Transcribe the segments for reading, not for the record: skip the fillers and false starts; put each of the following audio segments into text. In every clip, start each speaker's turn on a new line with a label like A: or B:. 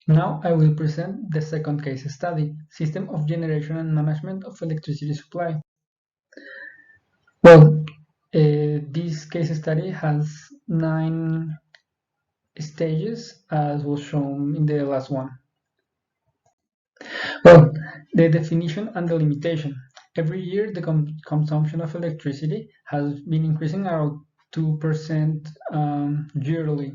A: Now I will present the second case study, System of Generation and Management of Electricity Supply. Well, this case study has 9 stages, as was shown in the last one. Well, the definition and the limitation. Every year, the consumption of electricity has been increasing around 2% yearly.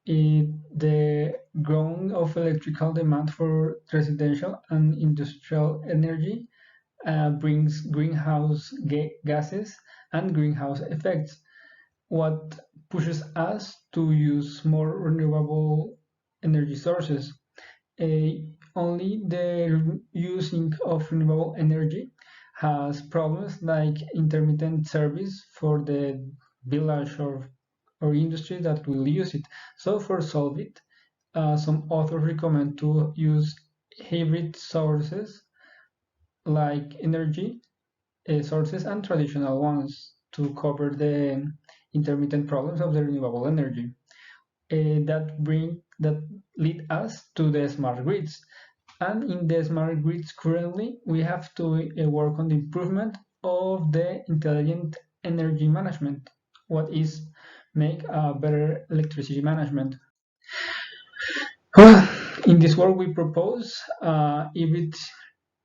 A: The growth of electrical demand for residential and industrial energy brings greenhouse gases and greenhouse effects, what pushes us to use more renewable energy sources. Only the using of renewable energy has problems like intermittent service for the village or industry that will use it. So for solve it, some authors recommend to use hybrid sources like energy sources and traditional ones to cover the intermittent problems of the renewable energy. That lead us to the smart grids. And in the smart grids currently, we have to work on the improvement of the intelligent energy management. What is make a better electricity management? Well, in this work, we propose a hybrid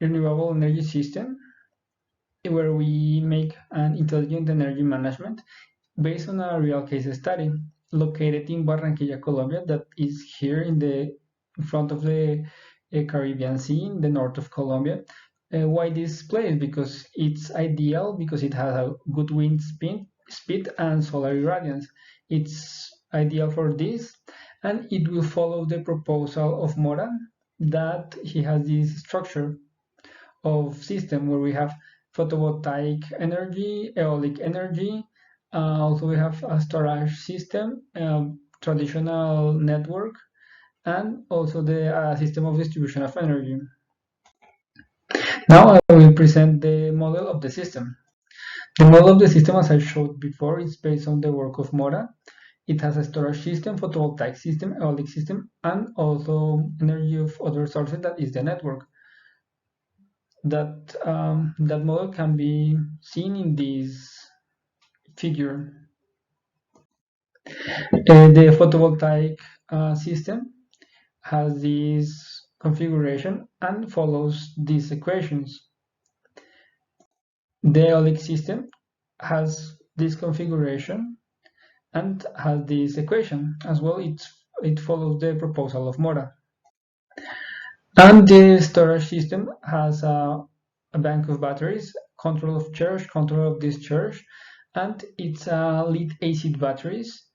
A: renewable energy system where we make an intelligent energy management based on a real case study located in Barranquilla, Colombia, that is here in front of the Caribbean Sea in the north of Colombia. Why this place? Because it's ideal because it has a good wind speed and solar irradiance. It's ideal for this, and it will follow the proposal of Mora that he has this structure of system where we have photovoltaic energy, aeolic energy. Also, we have a storage system, traditional network, and also the system of distribution of energy. Now I will present the model of the system. The model of the system, as I showed before, is based on the work of Mora. It has a storage system, photovoltaic system, aeolic system, and also energy of other sources that is the network. That model can be seen in this figure. The photovoltaic system has this configuration and follows these equations. The aeolic system has this configuration and has this equation as well. It follows the proposal of Mora. And the storage system has a bank of batteries, control of charge, control of discharge, and it's lead acid batteries.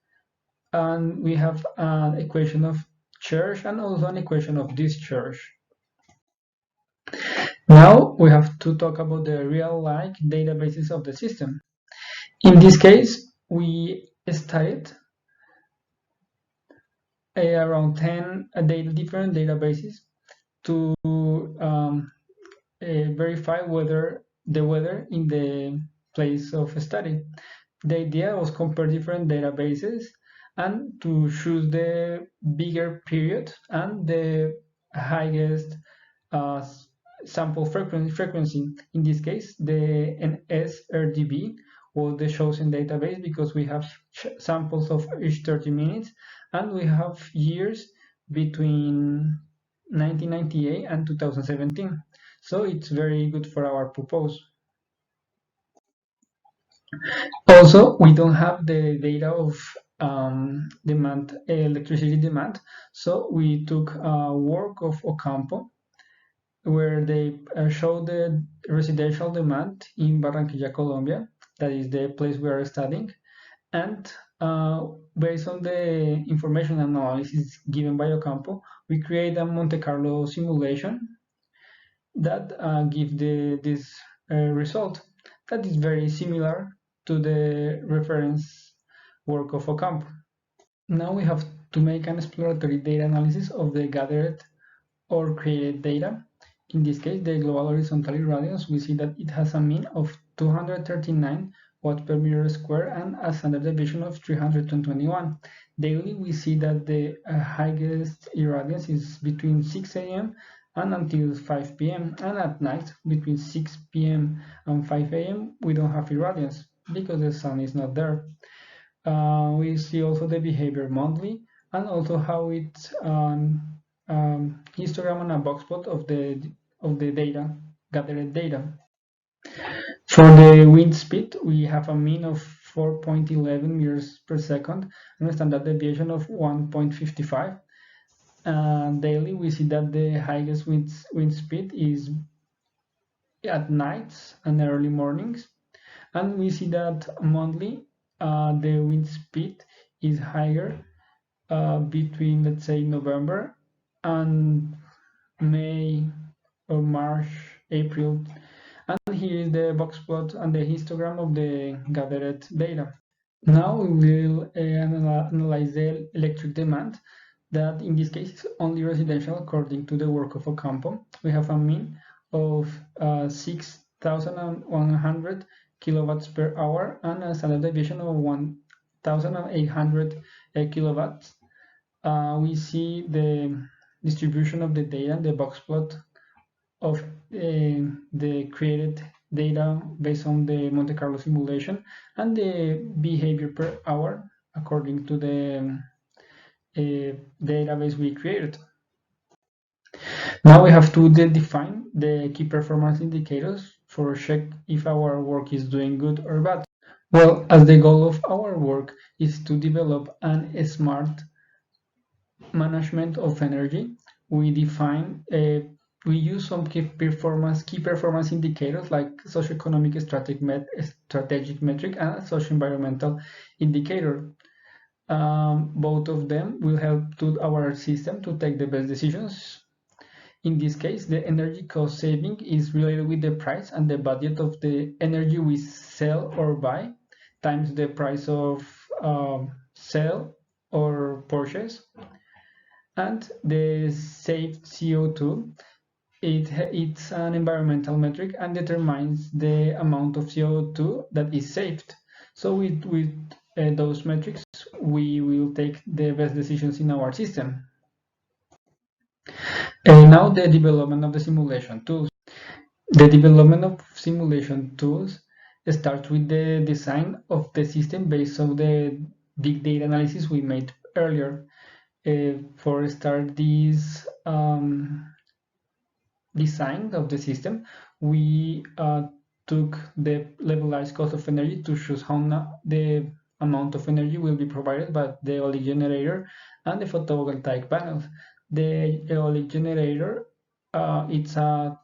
A: And we have an equation of charge and also an equation of discharge. Now we have to talk about the real-like databases of the system. In this case, we studied around 10 different databases to verify the weather in the place of study. The idea was compare different databases and to choose the bigger period and the highest sample frequency. In this case, the NSRDB was the chosen database because we have samples of each 30 minutes and we have years between 1998 and 2017. So it's very good for our purpose. Also, we don't have the data of electricity demand, so we took work of Ocampo, where they show the residential demand in Barranquilla, Colombia. That is the place we are studying. And based on the information analysis given by Ocampo, we create a Monte Carlo simulation that gives this result that is very similar to the reference work of Ocampo. Now we have to make an exploratory data analysis of the gathered or created data. In this case, the global horizontal irradiance, we see that it has a mean of 239 watts per meter square and a standard deviation of 321. Daily, we see that the highest irradiance is between 6 a.m. and until 5 p.m. And at night, between 6 p.m. and 5 a.m., we don't have irradiance because the sun is not there. We see also the behavior monthly and also how it's histogram and a box plot of the data, gathered data. For the wind speed, we have a mean of 4.11 meters per second and a standard deviation of 1.55. Daily, we see that the highest wind speed is at nights and early mornings, and we see that monthly the wind speed is higher between, let's say, November and May or March, April. And here is the box plot and the histogram of the gathered data. Now we will analyze the electric demand that in this case is only residential according to the work of Ocampo. We have a mean of 6,100 kilowatts per hour and a standard deviation of 1,800 kilowatts. We see the distribution of the data in the box plot of the created data based on the Monte Carlo simulation and the behavior per hour according to the database we created. Now we have to define the key performance indicators for check if our work is doing good or bad. Well, as the goal of our work is to develop a smart management of energy, we define we use some key performance indicators like socioeconomic strategic metric and socio-environmental indicator. Both of them will help to our system to take the best decisions. In this case, the energy cost saving is related with the price and the budget of the energy we sell or buy times the price of sell or purchase. And the saved CO2, it's an environmental metric and determines the amount of CO2 that is saved. So with those metrics, we will take the best decisions in our system. And now the development of the simulation tools. The development of simulation tools starts with the design of the system based on the big data analysis we made earlier. For start this design of the system, we took the levelized cost of energy to choose how the amount of energy will be provided by the eolic generator and the photovoltaic panels. The eolic generator, it's a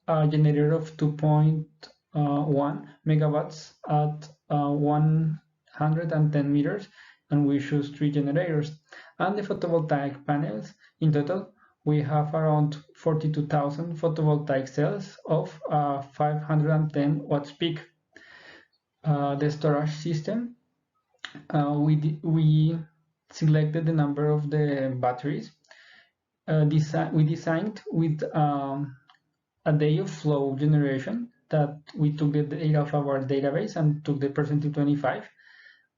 A: generator of 2.1 megawatts at 110 meters, and we choose 3 generators. And the photovoltaic panels, in total, we have around 42,000 photovoltaic cells of 510 watts peak. The storage system, we selected the number of the batteries. We designed with a day of flow generation that we took the data of our database and took the percentile 25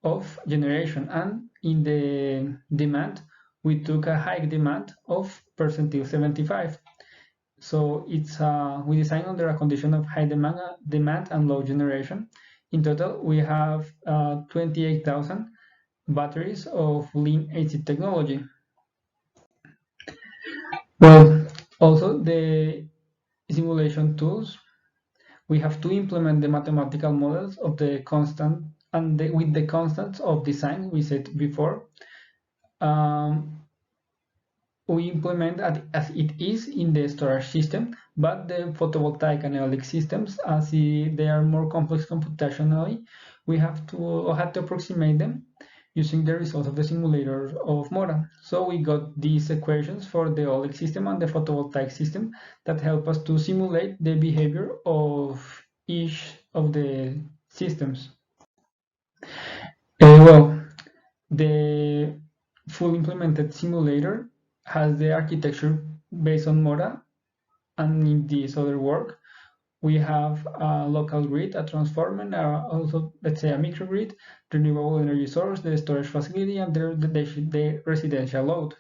A: of generation, and in the demand we took a high demand of percentile 75. So it's we design under a condition of high demand and low generation. In total, we have 28,000 batteries of lean AC technology. Well, also the simulation tools, we have to implement the mathematical models of the constant and with the constants of design we said before. We implement as it is in the storage system, but the photovoltaic and eolic systems, as they are more complex computationally, we have to approximate them using the results of the simulator of Mora. So we got these equations for the eolic system and the photovoltaic system that help us to simulate the behavior of each of the systems. Well, the full implemented simulator has the architecture based on Mora, and in this other work we have a local grid, a transformer, and also, let's say, a microgrid, renewable energy source, the storage facility, and the residential load.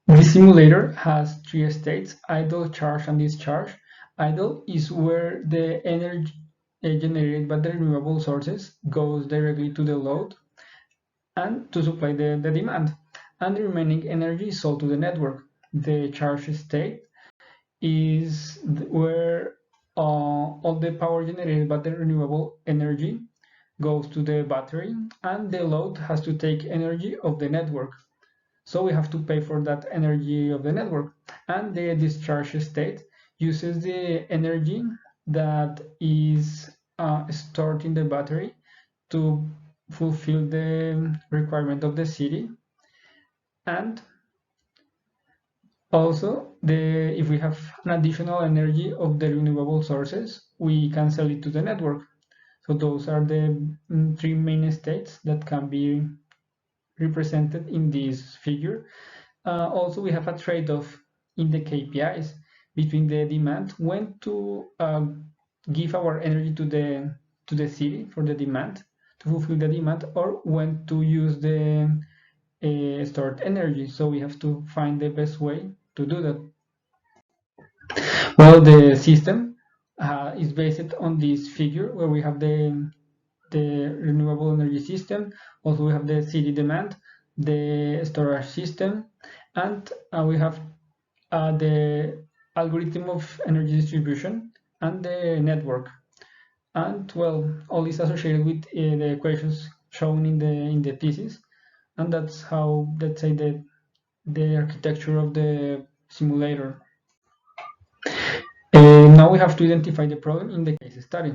A: This simulator has three states: idle, charge, and discharge. Idle is where the energy generated by the renewable sources goes directly to the load and to supply the demand, and the remaining energy is sold to the network. The charge state is where all the power generated by the renewable energy goes to the battery, and the load has to take energy of the network. So we have to pay for that energy of the network. And the discharge state uses the energy that is stored in the battery to fulfill the requirement of the city. And also, if we have an additional energy of the renewable sources, we can sell it to the network. So those are the three main states that can be represented in this figure. Also, we have a trade-off in the KPIs between the demand, when to give our energy to the city for the demand, to fulfill the demand, or when to use the stored energy. So we have to find the best way to do that. Well, the system is based on this figure where we have the renewable energy system. Also, we have the city demand, the storage system, and we have the algorithm of energy distribution and the network. And well, all is associated with the equations shown in the thesis, and that's how, let's say, the architecture of the simulator. Now we have to identify the problem in the case study.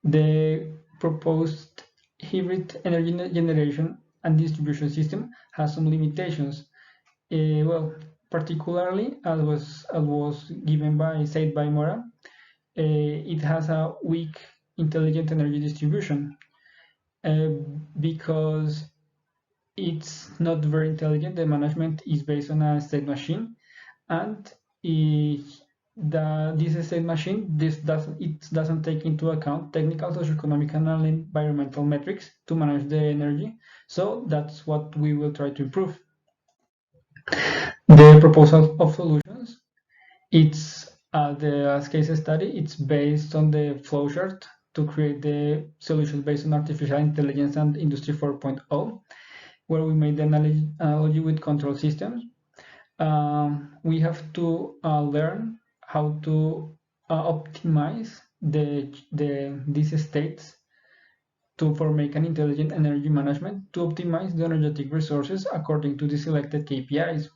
A: The proposed hybrid energy generation and distribution system has some limitations. Well, particularly as was said by Mora, it has a weak intelligent energy distribution because it's not very intelligent. The management is based on a state machine, and this state machine doesn't take into account technical, socioeconomic, and environmental metrics to manage the energy. So that's what we will try to improve. The proposal of solutions, it's the case study. It's based on the flowchart to create the solutions based on artificial intelligence and Industry 4.0, where we made the analogy with control systems. We have to learn how to optimize these states for make an intelligent energy management to optimize the energetic resources according to the selected KPIs.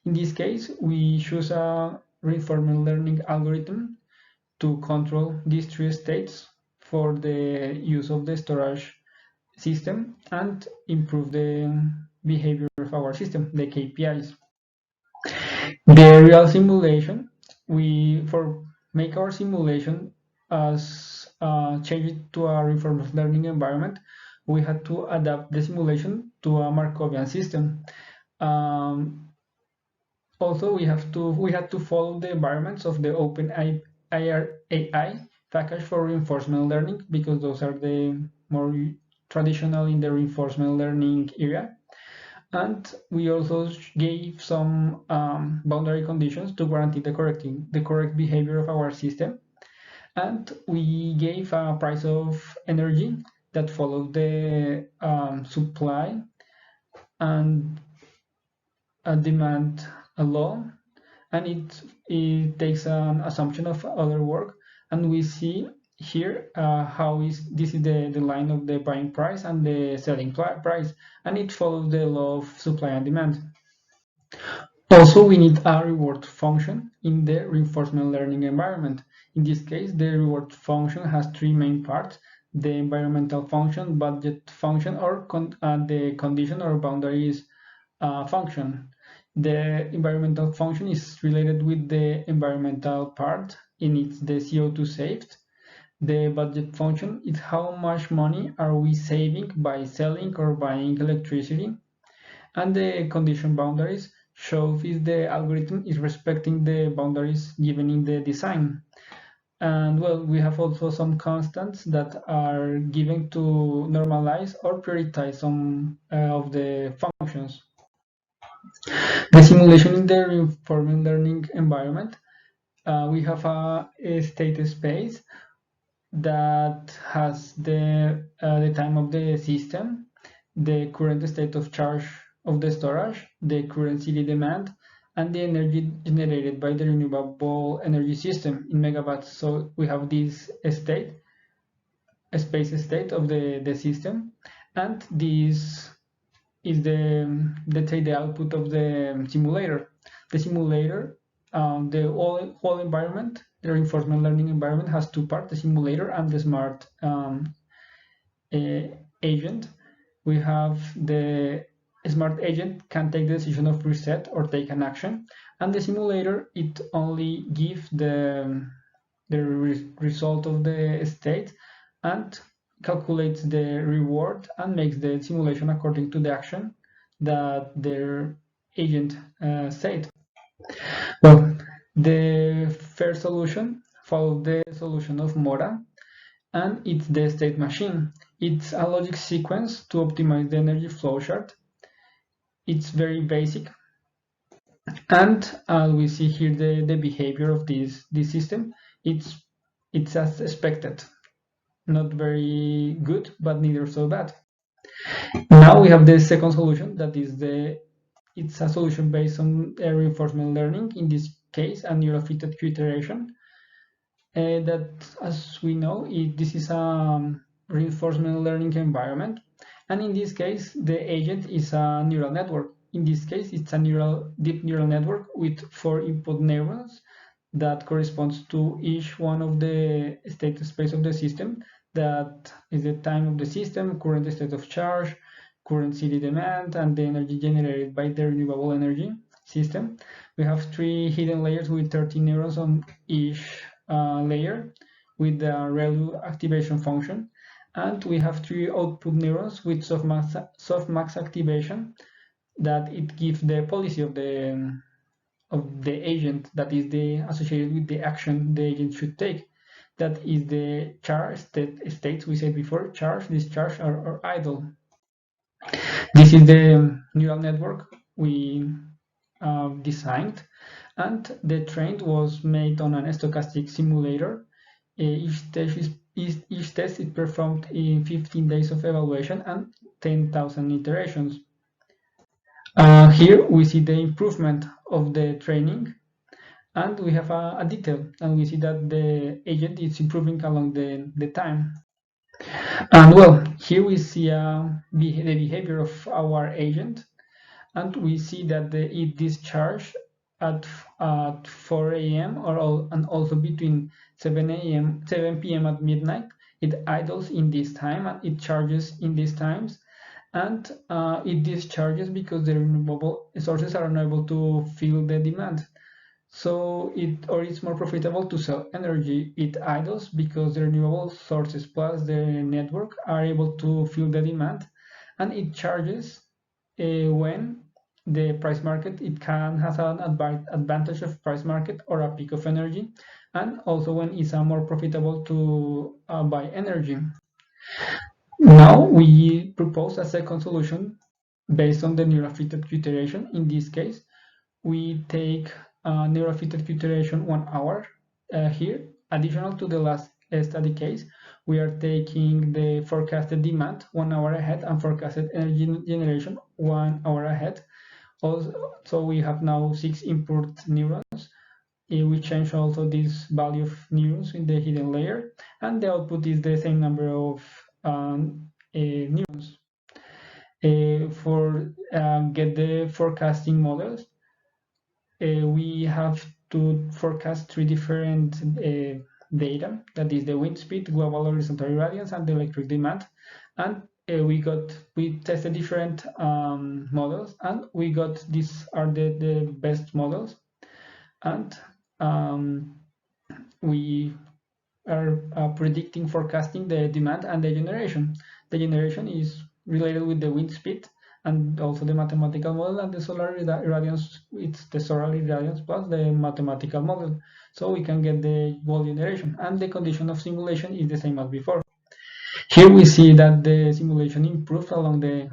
A: In this case, we choose a reinforcement learning algorithm to control these three states for the use of the storage system and improve the behavior of our system, the KPIs. The real simulation, for make our simulation as change it to a reinforcement learning environment, we had to adapt the simulation to a Markovian system. Also, we had to follow the environments of the OpenAI package for reinforcement learning, because those are the more traditional in the reinforcement learning area. And we also gave some boundary conditions to guarantee the correct behavior of our system. And we gave a price of energy that followed the supply and demand law, and it takes an assumption of other work. And we see here how this is the line of the buying price and the selling price, and it follows the law of supply and demand. Also, we need a reward function in the reinforcement learning environment. In this case, the reward function has three main parts: the environmental function, budget function, or the condition or boundaries function. The environmental function is related with the environmental part, and it's the CO2 saved. The budget function is how much money are we saving by selling or buying electricity. And the condition boundaries show if the algorithm is respecting the boundaries given in the design. And well, we have also some constants that are given to normalize or prioritize some of the functions. The simulation in the reinforcement learning environment, we have a state space that has the time of the system, the current state of charge of the storage, the current city demand, and the energy generated by the renewable energy system in megawatts. So we have this state, a space state of the system, and this is let's say the output of the simulator. The simulator, the whole environment, the reinforcement learning environment has two parts: the simulator and the smart agent. We have the smart agent can take the decision of reset or take an action, and the simulator, it only gives the result of the state and calculates the reward and makes the simulation according to the action that their agent said. Well, the first solution followed the solution of Mora, and it's the state machine. It's a logic sequence to optimize the energy flow chart. It's very basic, and we see here the behavior of this system. It's as expected, not very good, but neither so bad. Now we have the second solution, that is it's a solution based on reinforcement learning, in this case a neural fitted iteration. That, as we know, this is a reinforcement learning environment, and in this case the agent is a neural network. In this case it's a deep neural network with 4 input neurons that corresponds to each one of the state space of the system. That is the time of the system, current state of charge, current city demand, and the energy generated by the renewable energy system. We have 3 hidden layers with 13 neurons on each layer with the ReLU activation function, and we have 3 output neurons with softmax activation, that it gives the policy of the agent, that is associated with the action the agent should take. That is the charge states we said before: charge, discharge, or idle. This is the neural network we designed, and the train was made on a stochastic simulator. Each test is performed in 15 days of evaluation and 10,000 iterations. Here we see the improvement of the training, and we have a detail, and we see that the agent is improving along the time. And well, here we see the behavior of our agent, and we see that it discharges at 4 a.m. and also between 7 p.m. at midnight. It idles in this time and it charges in these times, and it discharges because the renewable sources are unable to fill the demand. So it's more profitable to sell energy. It idles because the renewable sources plus the network are able to fill the demand, and it charges when the price market, it can has an advantage of price market or a peak of energy, and also when it's more profitable to buy energy. Now we propose a second solution based on the neural fitted iteration. In this case, we take neural fitted iteration 1 hour here. Additional to the last study case, we are taking the forecasted demand 1 hour ahead and forecasted energy generation 1 hour ahead. Also, so we have now 6 input neurons. We change also this value of neurons in the hidden layer, and the output is the same number of neurons. For get the forecasting models, we have to forecast 3 different data, that is the wind speed, global horizontal irradiance, and the electric demand. And we tested different models, and we got these are the best models, and we are forecasting the demand and the generation. The generation is related with the wind speed, and also the mathematical model, and the solar irradiance, it's the solar irradiance plus the mathematical model. So we can get the wall generation, and the condition of simulation is the same as before. Here we see that the simulation improves along the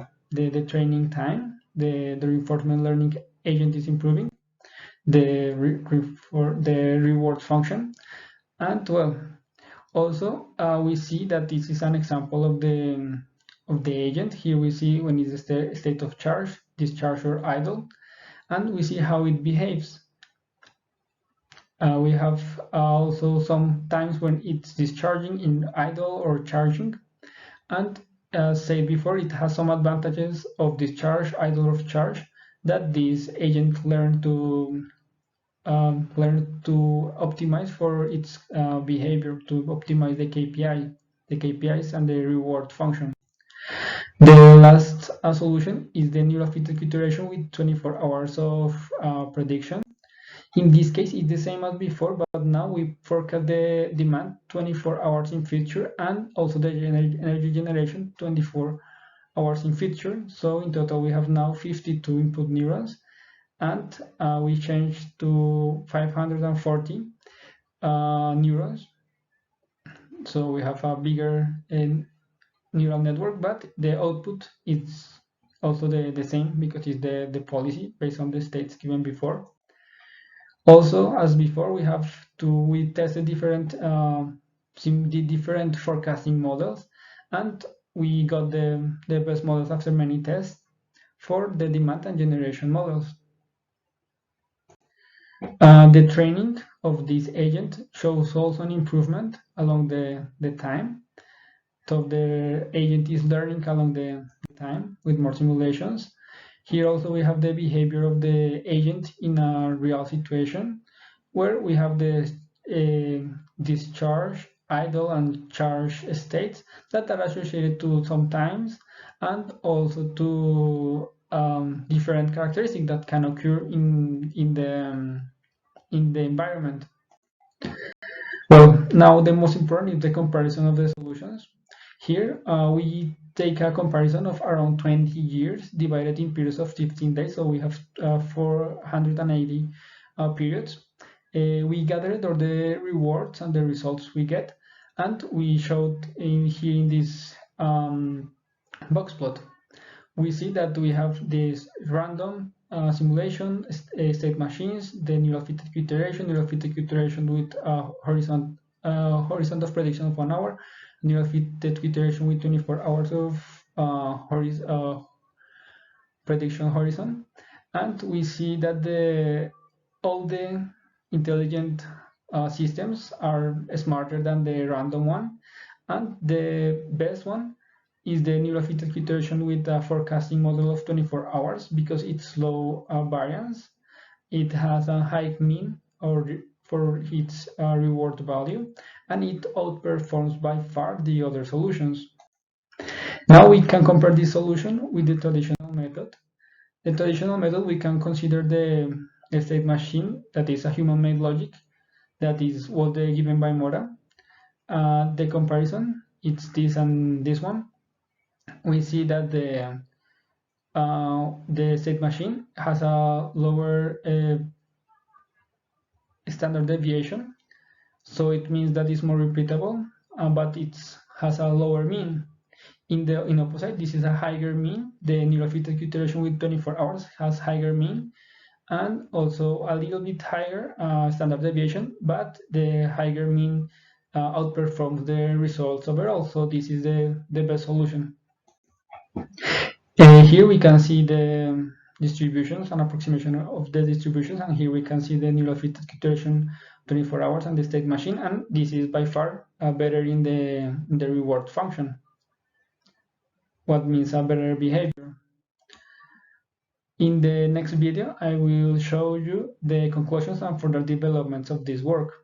A: training time. The reinforcement learning agent is improving. The reward function, and well, also we see that this is an example of the agent. Here we see when it's a state of charge, discharge, or idle, and we see how it behaves. We have also some times when it's discharging in idle or charging, and as said before, it has some advantages of discharge, idle, or charge that this agent learn to optimize for its behavior, to optimize the KPIs and the reward function. The last solution is the neural feedback iteration with 24 hours of prediction. In this case, it's the same as before, but now we forecast the demand 24 hours in future, and also the energy generation 24 hours in future. So in total, we have now 52 input neurons, and we changed to 540 neurons. So we have a bigger neural network, but the output is also the same because it's the policy based on the states given before. Also, as before, we tested different forecasting models, and we got the best models after many tests for the demand and generation models. The training of this agent shows also an improvement along the time. So the agent is learning along the time with more simulations. Here also we have the behavior of the agent in a real situation, where we have the discharge, idle, and charge states that are associated to some times, and also to different characteristics that can occur in the environment. Well, now the most important is the comparison of the solutions. Here we take a comparison of around 20 years divided in periods of 15 days, so we have 480 periods. We gathered all the rewards and the results we get, and we showed here in this box plot. We see that we have this random simulation, state machines, the neural feedback iteration with horizon of prediction of 1 hour, neural feedback iteration with 24 hours of prediction horizon, and we see that all the intelligent systems are smarter than the random one, and the best one is the neural feedback iteration with a forecasting model of 24 hours because it's low variance. It has a high mean for its reward value, and it outperforms by far the other solutions. Now we can compare this solution with the traditional method. The traditional method, we can consider the state machine, that is a human-made logic, that is what they given by Mora. The comparison, it's this and this one. We see that the state machine has a lower standard deviation, so it means that it's more repeatable, but it has a lower mean. In opposite, this is a higher mean. The neural feedback iteration with 24 hours has higher mean, and also a little bit higher standard deviation, but the higher mean outperforms the results overall. So this is the best solution. Here we can see the distributions, an approximation of the distributions, and here we can see the neural feedback iteration 24 hours and the state machine, and this is by far better in the reward function. What means a better behavior? In the next video, I will show you the conclusions and further developments of this work.